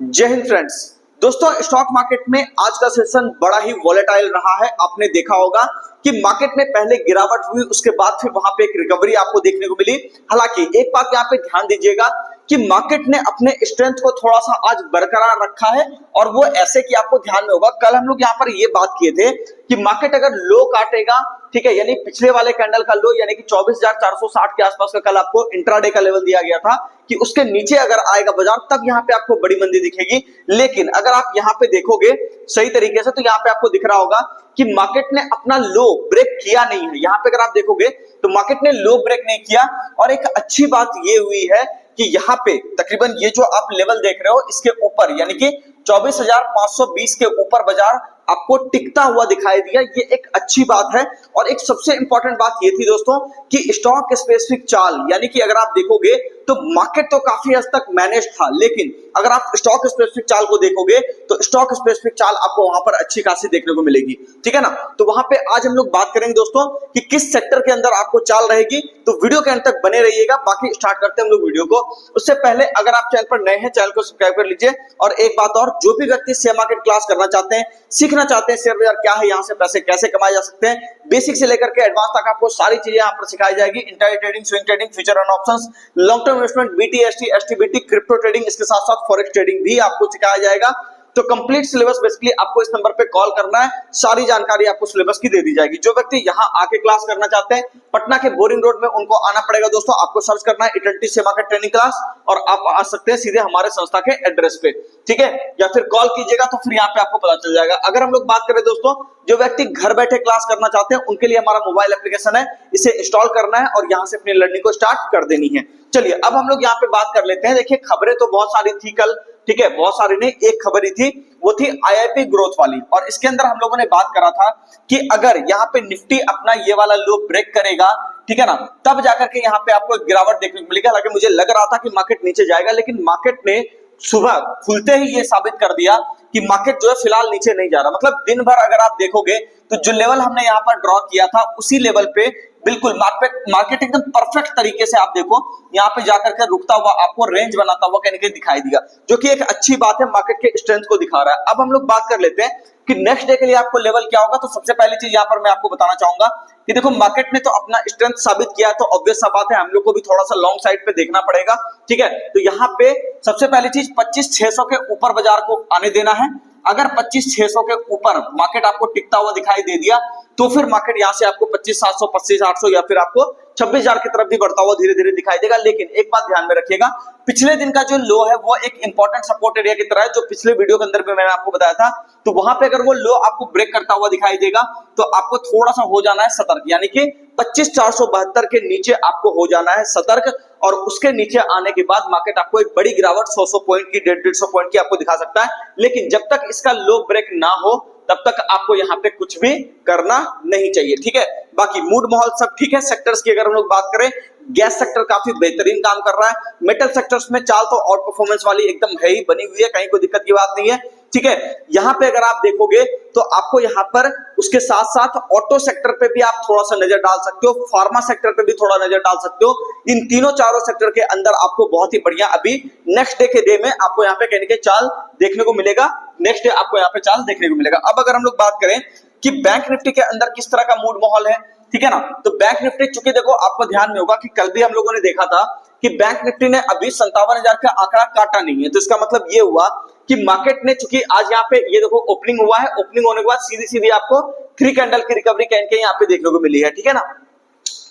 जय हिंद फ्रेंड्स। दोस्तों, stock market में आज का सेशन बड़ा ही वॉलेटाइल रहा है। आपने देखा होगा कि मार्केट में पहले गिरावट हुई, उसके बाद फिर वहां पे एक रिकवरी आपको देखने को मिली। हालांकि एक बात यहाँ पे ध्यान दीजिएगा कि मार्केट ने अपने स्ट्रेंथ को थोड़ा सा आज बरकरार रखा है, और वो ऐसे कि आपको ध्यान में होगा, कल हम लोग यहाँ पर ये बात किए थे कि मार्केट अगर लो काटेगा, ठीक है, यानी पिछले वाले कैंडल का लो यानी कि 24,460 के आसपास का कल आपको इंट्राडे का लेवल दिया गया था कि उसके नीचे अगर आएगा बाजार तब यहाँ पे आपको बड़ी मंदी दिखेगी। लेकिन अगर आप यहाँ पे देखोगे सही तरीके से तो यहाँ पे आपको दिख रहा होगा कि मार्केट ने अपना लो ब्रेक किया नहीं है। यहाँ पे अगर आप देखोगे तो मार्केट ने लो ब्रेक नहीं किया, और एक अच्छी बात ये हुई है कि यहाँ पे तकरीबन ये जो आप लेवल देख रहे हो इसके ऊपर यानी कि 24,520 के ऊपर बाजार आपको टिकता हुआ दिखाई दिया। ये एक अच्छी बात है। और एक सबसे इंपॉर्टेंट बात ये थी दोस्तों कि स्टॉक स्पेसिफिक चाल यानी कि अगर आप देखोगे तो मार्केट तो काफी हद तक मैनेज था, लेकिन अगर आप स्टॉक स्पेसिफिक चाल को देखोगे तो स्टॉक स्पेसिफिक चाल आपको वहां पर अच्छी खासी देखने को मिलेगी, ठीक है ना। तो वहां पे आज हम लोग बात करेंगे दोस्तों कि किस सेक्टर के अंदर आपको चाल रहेगी, तो वीडियो के अंत तक बने रहिएगा। बाकी स्टार्ट करते हैं हम लोग वीडियो को। उससे पहले अगर आप चैनल पर नए हैं, चैनल को सब्सक्राइब कर लीजिए। और एक बात और, जो भी व्यक्ति शेयर मार्केट क्लास करना चाहते हैं, सीखना चाहते हैं शेयर बाजार क्या है, यहाँ से पैसे कैसे कमाए जा सकते हैं, बेसिक से लेकर के एडवांस तक आपको सारी चीजें यहाँ पर सिखाई जाएगी। Intraday trading, swing trading, future and options, long term investment, BTST, STBT, crypto trading, इसके साथ साथ फॉरेक्स ट्रेडिंग भी आपको सिखाया जाएगा। तो कंप्लीट सिलेबस बेसिकली आपको इस नंबर पे कॉल करना है, सारी जानकारी आपको सिलेबस की दे दी जाएगी। जो व्यक्ति यहाँ आके क्लास करना चाहते हैं, पटना के बोरिंग रोड में उनको आना पड़ेगा दोस्तों। आपको सर्च करना है इटल्टी शेयर मार्केट ट्रेनिंग क्लास, और आप आ सकते हैं सीधे हमारे संस्था के एड्रेस पे, ठीक है, या फिर कॉल कीजिएगा तो फिर यहाँ पे आपको पता चल जाएगा। अगर हम लोग बात करें दोस्तों, जो व्यक्ति घर बैठे क्लास करना चाहते हैं उनके लिए हमारा मोबाइल एप्लीकेशन है, इसे इंस्टॉल करना है और यहाँ से अपनी लर्निंग को स्टार्ट कर देनी है। चलिए अब हम लोग यहाँ पे बात कर लेते हैं। देखिए, खबरें तो बहुत सारी थी कल, ठीक है, बहुत सारी नहीं, एक खबर ही थी, वो थी आईआईपी ग्रोथ वाली। और इसके अंदर हम लोगों ने बात करा था कि अगर यहाँ पे निफ्टी अपना ये वाला लो ब्रेक करेगा, ठीक है ना, तब जाकर के यहाँ पे आपको एक गिरावट देखने को मिलेगी। हालांकि मुझे लग रहा था कि मार्केट नीचे जाएगा, लेकिन मार्केट ने सुबह खुलते ही ये साबित कर दिया कि मार्केट जो है फिलहाल नीचे नहीं जा रहा। मतलब दिन भर अगर आप देखोगे तो जो लेवल हमने यहाँ पर ड्रॉ किया था उसी लेवल पे बिल्कुल मार्केट एकदम परफेक्ट तरीके से आप देखो यहाँ पे जाकर के रुकता हुआ आपको रेंज बनाता हुआ कहीं दिखाई दिया, जो कि एक अच्छी बात है, मार्केट के स्ट्रेंथ को दिखा रहा है। अब हम लोग बात कर लेते हैं कि नेक्स्ट डे के लिए आपको लेवल क्या होगा। तो सबसे पहली चीज यहाँ पर मैं आपको बताना चाहूंगा कि देखो, मार्केट ने तो अपना स्ट्रेंथ साबित किया, तो ऑब्वियस सा बात है हम लोग को भी थोड़ा सा लॉन्ग साइड पे देखना पड़ेगा, ठीक है। तो यहाँ पे सबसे पहली चीज 25,600 के ऊपर बाजार को आने देना है। अगर 25,600 के ऊपर मार्केट आपको टिकता हुआ दिखाई दे दिया तो फिर मार्केट यहां से आपको 25,700, 25,800 या फिर आपको 26,000 की तरफ भी बढ़ता हुआ धीरे धीरे दिखाई देगा। लेकिन एक बात ध्यान में रखिएगा, पिछले दिन का जो लो है वो एक इंपॉर्टेंट सपोर्ट एरिया की तरह है, जो पिछले वीडियो के अंदर भी मैंने आपको बताया था। तो वहां पे अगर वो लो आपको ब्रेक करता हुआ दिखाई देगा तो आपको थोड़ा सा हो जाना है सतर्क, यानी कि 25,472 के नीचे आपको हो जाना है सतर्क। और उसके नीचे आने के बाद मार्केट आपको एक बड़ी गिरावट 100 पॉइंट की, 150 पॉइंट की आपको दिखा सकता है। लेकिन जब तक इसका लो ब्रेक ना हो तब तक आपको यहाँ पे कुछ भी करना नहीं चाहिए, ठीक है। बाकी मूड माहौल सब ठीक है। सेक्टर्स की अगर हम लोग बात करें, गैस सेक्टर काफी बेहतरीन काम कर रहा है। मेटल सेक्टर्स में चाल तो आउट परफॉर्मेंस वाली एकदम है ही, बनी हुई है, कहीं कोई दिक्कत की बात नहीं है, ठीक है। यहाँ पे अगर आप देखोगे तो आपको यहाँ पर उसके साथ साथ ऑटो सेक्टर पे भी आप थोड़ा सा नजर डाल सकते हो, फार्मा सेक्टर पे भी थोड़ा नजर डाल सकते हो। इन तीनों चारों सेक्टर के अंदर आपको बहुत ही बढ़िया अभी नेक्स्ट डे के डे में आपको यहाँ पे कहने के चाल देखने को मिलेगा, नेक्स्ट डे आपको यहाँ पे चाल देखने को मिलेगा। अब अगर हम लोग बात करें कि बैंक निफ्टी के अंदर किस तरह का मूड माहौल है, ठीक है ना, तो बैंक निफ्टी, चूंकि देखो आपको ध्यान में होगा कि कल भी हम लोगों ने देखा था कि बैंक निफ्टी ने अभी 57,000 का आंकड़ा काटा नहीं है। तो इसका मतलब ये हुआ कि मार्केट ने, चूंकि आज यहाँ पे ये देखो ओपनिंग हुआ है, ओपनिंग होने के बाद सीधी सीधी आपको 3 कैंडल की रिकवरी कैन के यहाँ पे देखने को मिली है, ठीक है ना।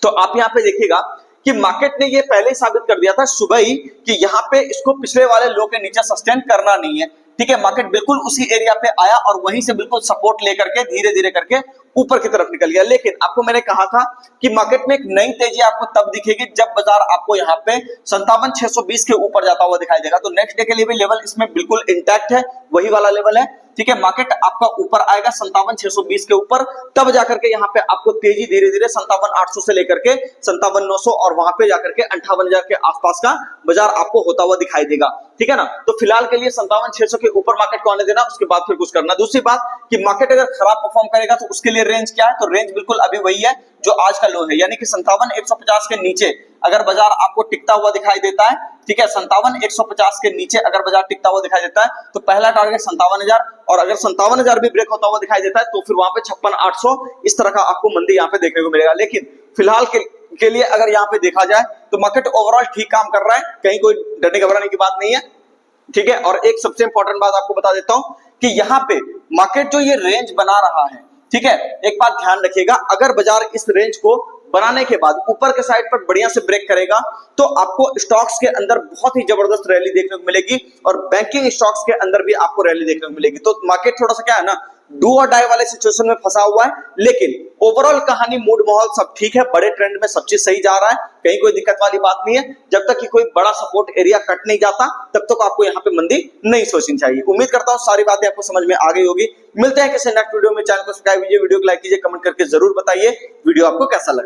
तो आप यहाँ पे देखिएगा कि मार्केट ने ये पहले ही साबित कर दिया था सुबह ही कि यहाँ पे इसको पिछले वाले लो के नीचे सस्टेन करना नहीं है, ठीक है। मार्केट बिल्कुल उसी एरिया पे आया और वहीं से बिल्कुल सपोर्ट लेकर के धीरे धीरे करके ऊपर की तरफ निकल गया। लेकिन आपको मैंने कहा था कि मार्केट में एक नई तेजी आपको तब दिखेगी जब बाजार आपको यहाँ पे 57,620 के ऊपर जाता हुआ दिखाई देगा। तो नेक्स्ट डे के लिए भी लेवल इसमें बिल्कुल इंटैक्ट है, वही वाला लेवल है, ठीक है। मार्केट आपका ऊपर आएगा 57,620 के ऊपर, तब जाकर के यहाँ पे आपको तेजी धीरे धीरे 57,800 से लेकर के 57,900 और वहां पे जाकर के 58,000 के आसपास का बाजार आपको होता हुआ दिखाई देगा, ठीक है ना। तो फिलहाल के लिए 57,600 के ऊपर मार्केट को आने देना, उसके बाद फिर कुछ करना। दूसरी बात कि मार्केट अगर खराब परफॉर्म करेगा तो उसके लिए रेंज क्या है, तो रेंज बिल्कुल अभी वही है जो आज का लो है, यानी कि 57,150 के नीचे अगर बाजार आपको टिकता हुआ दिखाई देता है, ठीक है, 57,150 के नीचे अगर बाजार टिकता हुआ दिखाई देता है तो पहला टारगेट 57,000, और अगर 57,000 भी ब्रेक होता हुआ दिखाई देता है तो फिर वहां पे 56,800 इस तरह का आपको मंदी यहाँ पे देखने को मिलेगा। लेकिन फिलहाल के लिए अगर यहाँ पे देखा जाए तो मार्केट ओवरऑल ठीक काम कर रहा है, कहीं कोई डरने घबराने की बात नहीं है, ठीक है। और एक सबसे इंपॉर्टेंट बात आपको बता देता हूं कि यहाँ पे मार्केट जो ये रेंज बना रहा है, ठीक है, एक बात ध्यान रखिएगा, अगर बाजार इस रेंज को बनाने के बाद ऊपर के साइड पर बढ़िया से ब्रेक करेगा तो आपको स्टॉक्स के अंदर बहुत ही जबरदस्त रैली देखने को मिलेगी, और बैंकिंग स्टॉक्स के अंदर भी आपको रैली देखने को मिलेगी। तो मार्केट थोड़ा सा क्या है ना, डू और डाई वाले सिचुएशन में फंसा हुआ है, लेकिन ओवरऑल कहानी, मूड, माहौल सब ठीक है, बड़े ट्रेंड में सब चीज सही जा रहा है, कहीं कोई दिक्कत वाली बात नहीं है। जब तक कि कोई बड़ा सपोर्ट एरिया कट नहीं जाता तब तक आपको यहाँ पे मंदी नहीं सोचनी चाहिए। उम्मीद करता हूँ सारी बातें आपको समझ में आ गई होगी। मिलते हैं किसी नेक्स्ट वीडियो में, चैनल को सब्सक्राइब कीजिए, वीडियो को लाइक कीजिए, कमेंट करके जरूर बताइए वीडियो आपको कैसा लगा।